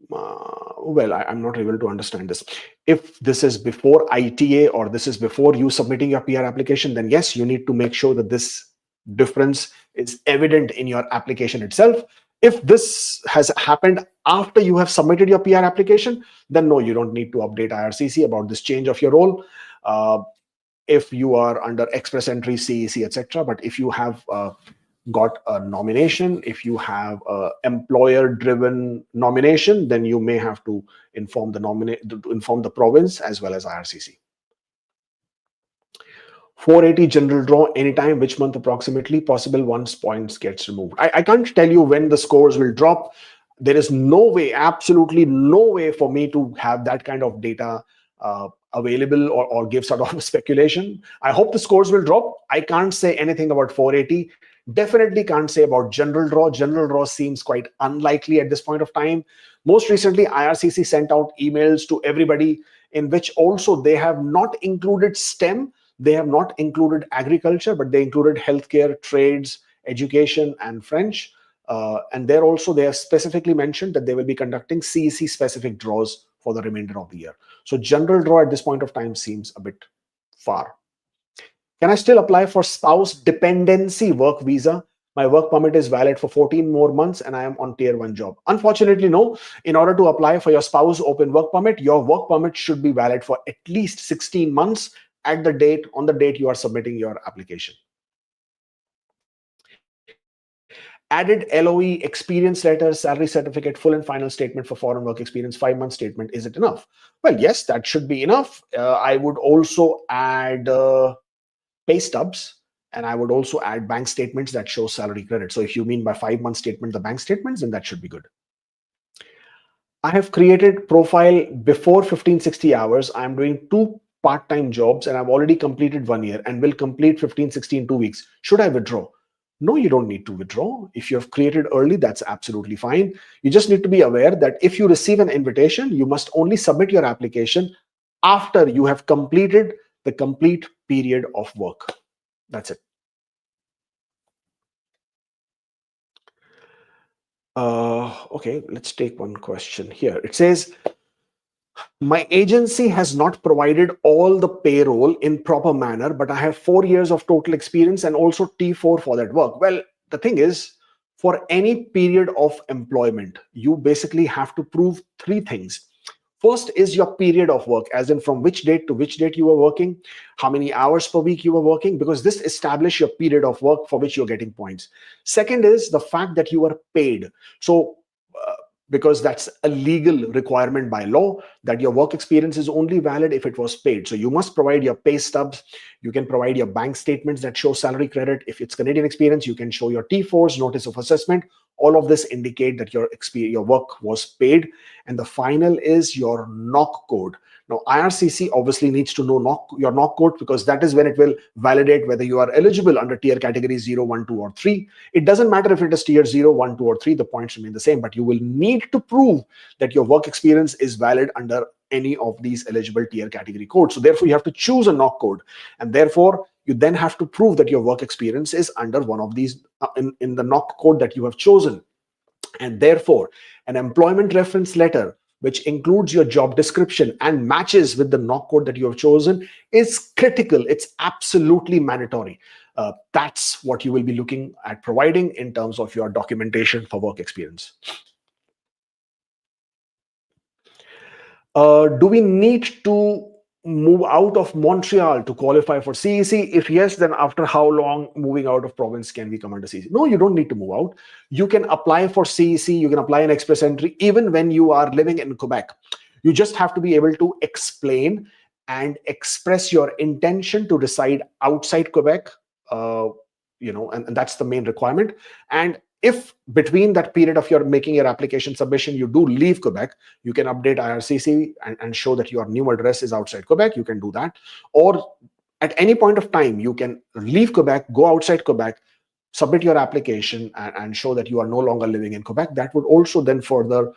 Well, I'm not able to understand this. If this is before ITA or this is before you submitting your PR application, then yes, you need to make sure that this difference is evident in your application itself. If this has happened after you have submitted your PR application, then no, you don't need to update IRCC about this change of your role. If you are under express entry, CEC, etc. But if you have got a nomination, if you have a employer-driven nomination, then you may have to inform the province as well as IRCC. 480 general draw anytime, which month approximately, possible once points gets removed. I can't tell you when the scores will drop. There is no way, absolutely no way for me to have that kind of data available or give sort of speculation. I hope the scores will drop. I can't say anything about 480. Definitely can't say about general draw. General draw seems quite unlikely at this point of time. Most recently, IRCC sent out emails to everybody in which also they have not included STEM. They have not included agriculture, but they included healthcare, trades, education, and French. And there also they have specifically mentioned that they will be conducting CEC specific draws for the remainder of the year. So general draw at this point of time seems a bit far. Can I still apply for spouse dependency work visa? My work permit is valid for 14 more months and I am on tier 1 job. Unfortunately, no. In order to apply for your spouse open work permit, your work permit should be valid for at least 16 months on the date you are submitting your application. Added LOE, experience letter, salary certificate, full and final statement for foreign work experience, 5-month statement. Is it enough? Well, yes, that should be enough. I would also add pay stubs, and I would also add bank statements that show salary credit. So if you mean by 5-month statement, the bank statements, then that should be good. I have created profile before 1560 hours. I'm doing 2 part-time jobs and I've already completed 1 year and will complete 15, 16, 2 weeks. Should I withdraw? No, you don't need to withdraw. If you have created early, that's absolutely fine. You just need to be aware that if you receive an invitation, you must only submit your application after you have completed the complete period of work. That's it. Okay, let's take one question here. It says, my agency has not provided all the payroll in proper manner, but I have 4 years of total experience and also T4 for that work. Well, the thing is, for any period of employment, you basically have to prove three things. First is your period of work, as in from which date to which date you were working, how many hours per week you were working, because this establishes your period of work for which you're getting points. Second is the fact that you are paid. So, because that's a legal requirement by law, that your work experience is only valid if it was paid. So you must provide your pay stubs. You can provide your bank statements that show salary credit. If it's Canadian experience, you can show your T4s, notice of assessment. All of this indicate that your work was paid. And the final is your knock code. Now, IRCC obviously needs to know your knock code, because that is when it will validate whether you are eligible under tier category 0, 1, 2, or 3. It doesn't matter if it is tier 0, 1, 2, or 3, the points remain the same, but you will need to prove that your work experience is valid under any of these eligible tier category codes. So therefore, you have to choose a knock code, and therefore, you then have to prove that your work experience is under one of these in the knock code that you have chosen. And therefore, an employment reference letter which includes your job description and matches with the knock code that you have chosen is critical. It's absolutely mandatory. That's what you will be looking at providing in terms of your documentation for work experience. Do we need to move out of Montreal to qualify for CEC? If yes, then after how long moving out of province can we come under CEC? No, you don't need to move out. You can apply for CEC, you can apply an express entry even when you are living in Quebec. You just have to be able to explain and express your intention to reside outside Quebec, and that's the main requirement. And if between that period of your making your application submission, you do leave Quebec, you can update IRCC and show that your new address is outside Quebec. You can do that. Or at any point of time, you can leave Quebec, go outside Quebec, submit your application and show that you are no longer living in Quebec. That would also then further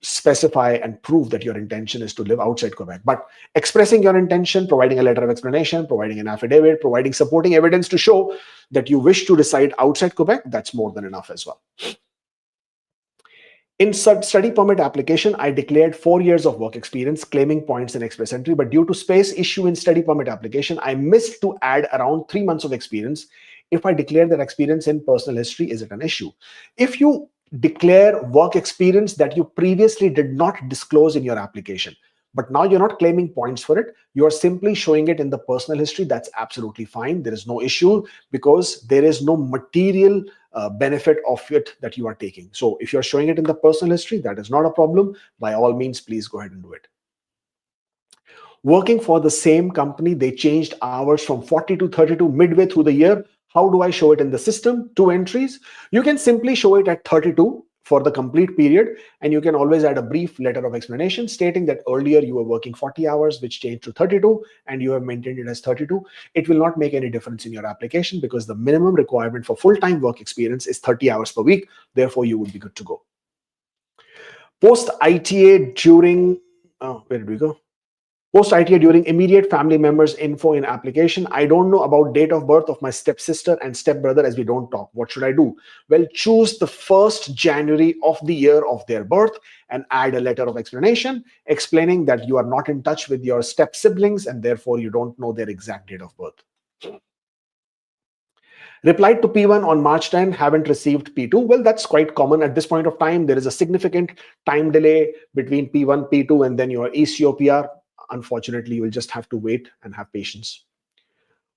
specify and prove that your intention is to live outside Quebec. But expressing your intention, providing a letter of explanation, providing an affidavit, providing supporting evidence to show that you wish to reside outside Quebec, that's more than enough as well. In study permit application, I declared 4 years of work experience, claiming points in express entry, but due to space issue in study permit application, I missed to add around 3 months of experience. If I declare that experience in personal history, is it an issue? If you declare work experience that you previously did not disclose in your application, but now you're not claiming points for it, you're simply showing it in the personal history, that's absolutely fine. There is no issue, because there is no material benefit of it that you are taking. So if you're showing it in the personal history, that is not a problem. By all means, please go ahead and do it. Working for the same company, they changed hours from 40 to 32 midway through the year. How do I show it in the system? 2 entries. You can simply show it at 32 for the complete period, and you can always add a brief letter of explanation stating that earlier you were working 40 hours, which changed to 32, and you have maintained it as 32. It will not make any difference in your application, because the minimum requirement for full-time work experience is 30 hours per week. Therefore, you would be good to go. Post ITA during, where did we go? Post ITA during immediate family members info in application. I don't know about date of birth of my stepsister and stepbrother, as we don't talk. What should I do? Well, choose the 1st January of the year of their birth and add a letter of explanation explaining that you are not in touch with your step siblings and therefore you don't know their exact date of birth. Replied to P1 on March 10, haven't received P2. Well, that's quite common at this point of time. There is a significant time delay between P1, P2, and then your ECOPR. Unfortunately, you will just have to wait and have patience.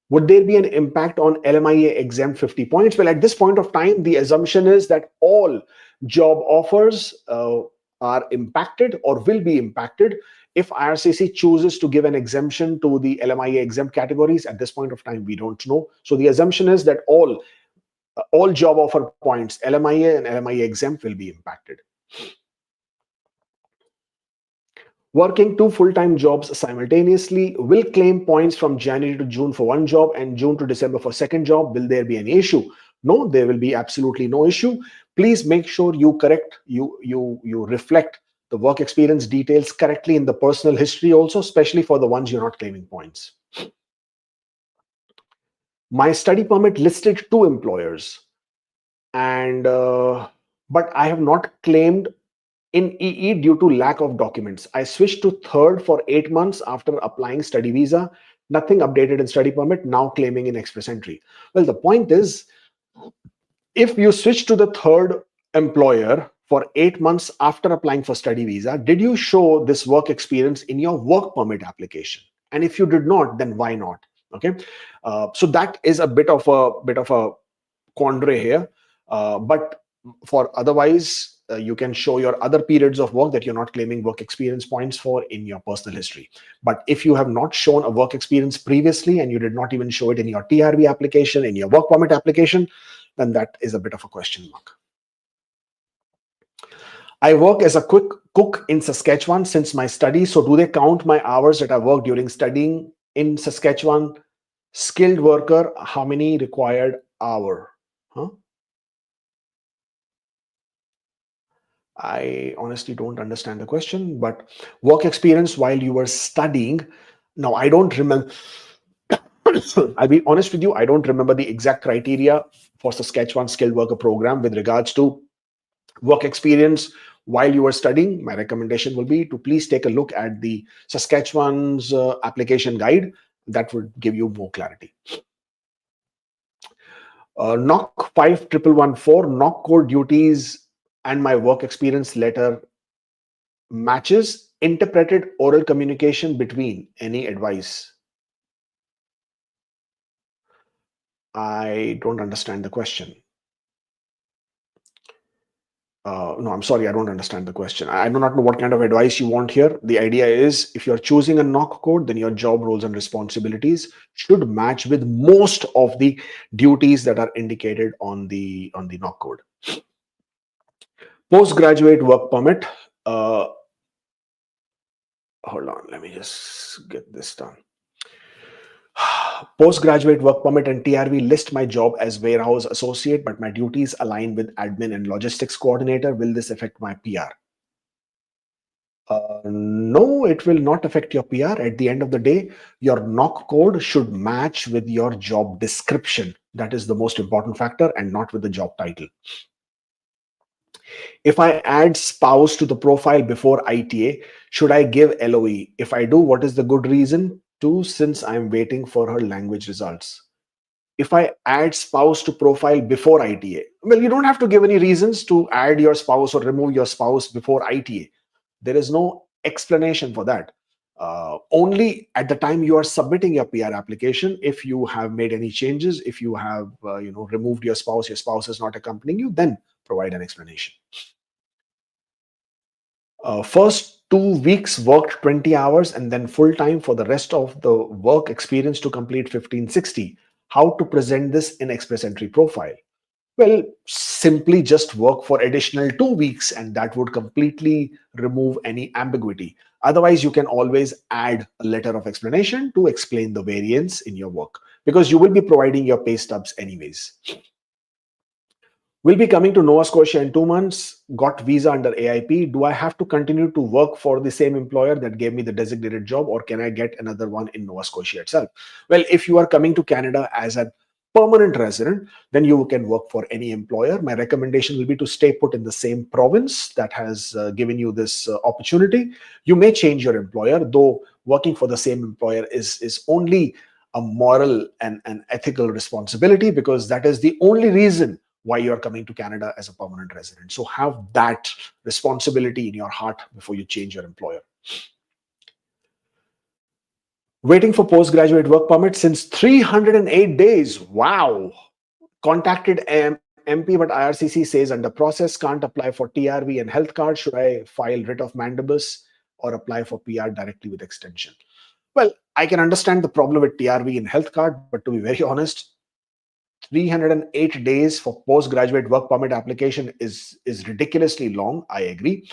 Would there be an impact on LMIA exempt 50 points? Well, at this point of time, the assumption is that all job offers are impacted or will be impacted if IRCC chooses to give an exemption to the LMIA exempt categories. At this point of time, we don't know. So the assumption is that all job offer points, LMIA and LMIA exempt, will be impacted. Working two full-time jobs simultaneously will claim points from January to June for one job and June to December for second job. Will there be any issue? No, there will be absolutely no issue. Please make sure you reflect the work experience details correctly in the personal history also, especially for the ones you're not claiming points. My study permit listed two employers, and but I have not claimed in EE due to lack of documents. I switched to third for 8 months after applying study visa. Nothing updated in study permit, now claiming in express entry. Well, the point is, if you switch to the third employer for 8 months after applying for study visa, did you show this work experience in your work permit application? And if you did not, then why not? Okay, so that is a bit of a quandary here, but for otherwise, you can show your other periods of work that you're not claiming work experience points for in your personal history. But if you have not shown a work experience previously and you did not even show it in your TRV application, in your work permit application, then that is a bit of a question mark. I work as a quick cook in Saskatchewan since my studies. So do they count my hours that I worked during studying in Saskatchewan? Skilled worker, how many required hour? Huh? I honestly don't understand the question, but work experience while you were studying. Now, I don't remember. I'll be honest with you, I don't remember the exact criteria for Saskatchewan skilled worker program with regards to work experience while you were studying. My recommendation will be to please take a look at the Saskatchewan's application guide. That would give you more clarity. NOC 51114, NOC code duties and my work experience letter matches. Interpreted oral communication between. Any advice? I don't understand the question. No, I'm sorry, I don't understand the question. I do not know what kind of advice you want here. The idea is, if you're choosing a NOC code, then your job roles and responsibilities should match with most of the duties that are indicated on the NOC code. Postgraduate work permit. Hold on, let me just get this done. Postgraduate work permit and TRV list my job as warehouse associate, but my duties align with admin and logistics coordinator. Will this affect my PR? No, it will not affect your PR. At the end of the day, your NOC code should match with your job description. That is the most important factor, and not with the job title. If I add spouse to the profile before ITA, should I give LOE? If I do, what is the good reason to, since I'm waiting for her language results? If I add spouse to profile before ITA, well, you don't have to give any reasons to add your spouse or remove your spouse before ITA. There is no explanation for that. Only at the time you are submitting your PR application, if you have made any changes, if you have removed your spouse is not accompanying you, then provide an explanation. First 2 weeks worked 20 hours and then full time for the rest of the work experience to complete 1560. How to present this in express entry profile? Well, simply just work for additional 2 weeks and that would completely remove any ambiguity. Otherwise, you can always add a letter of explanation to explain the variance in your work, because you will be providing your pay stubs anyways. Will be coming to Nova Scotia in 2 months, got visa under AIP. Do I have to continue to work for the same employer that gave me the designated job, or can I get another one in Nova Scotia itself? Well, if you are coming to Canada as a permanent resident, then you can work for any employer. My recommendation will be to stay put in the same province that has given you this opportunity. You may change your employer, though working for the same employer is only a moral and an ethical responsibility, because that is the only reason why you're coming to Canada as a permanent resident. So have that responsibility in your heart before you change your employer. Waiting for postgraduate work permit since 308 days. Wow. Contacted MP, but IRCC says under process, can't apply for TRV and health card. Should I file writ of mandibus or apply for PR directly with extension? Well, I can understand the problem with TRV and health card, but to be very honest, 308 days for postgraduate work permit application is ridiculously long. I agree.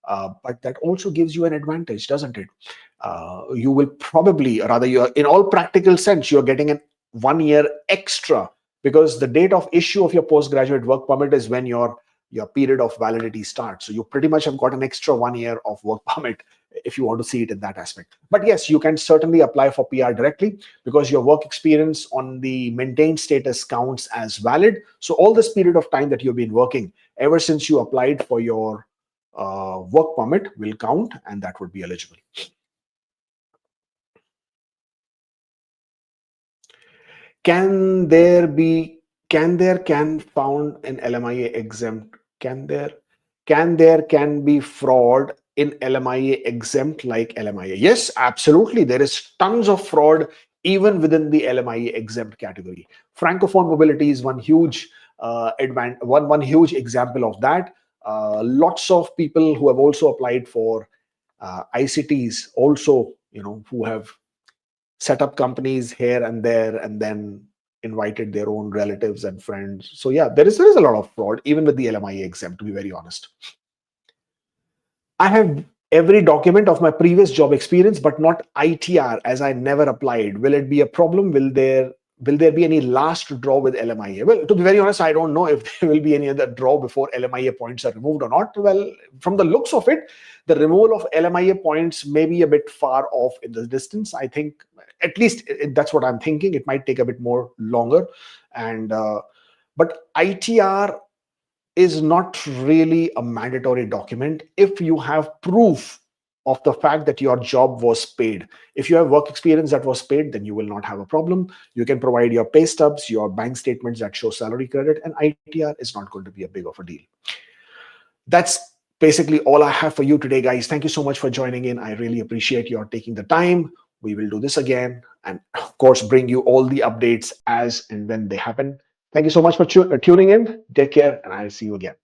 but that also gives you an advantage, doesn't it? You will probably, rather, you're in all practical sense, you're getting an 1 year extra, because the date of issue of your postgraduate work permit is when your period of validity starts. So you pretty much have got an extra 1 year of work permit, if you want to see it in that aspect. But yes, you can certainly apply for PR directly, because your work experience on the maintained status counts as valid. So all this period of time that you've been working ever since you applied for your work permit will count, and that would be eligible. Can there be can found in LMIA exempt? Can be fraud in LMIA exempt like LMIA? Yes, absolutely. There is tons of fraud even within the LMIA exempt category. Francophone mobility is one huge one huge example of that. Lots of people who have also applied for ICTs also, who have set up companies here and there and then invited their own relatives and friends. So yeah, there is a lot of fraud even with the LMIA exempt, to be very honest. I have every document of my previous job experience, but not ITR, as I never applied. Will it be a problem? Will there be any last draw with LMIA? Well, to be very honest, I don't know if there will be any other draw before LMIA points are removed or not. Well, from the looks of it, the removal of LMIA points may be a bit far off in the distance. I think, at least that's what I'm thinking. It might take a bit more longer, and but ITR is not really a mandatory document if you have proof of the fact that your job was paid. If you have work experience that was paid, then you will not have a problem. You can provide your pay stubs, your bank statements that show salary credit, and ITR is not going to be a big of a deal. That's basically all I have for you today, guys. Thank you so much for joining in. I really appreciate your taking the time. We will do this again, and of course, bring you all the updates as and when they happen. Thank you so much for tuning in. Take care, and I'll see you again.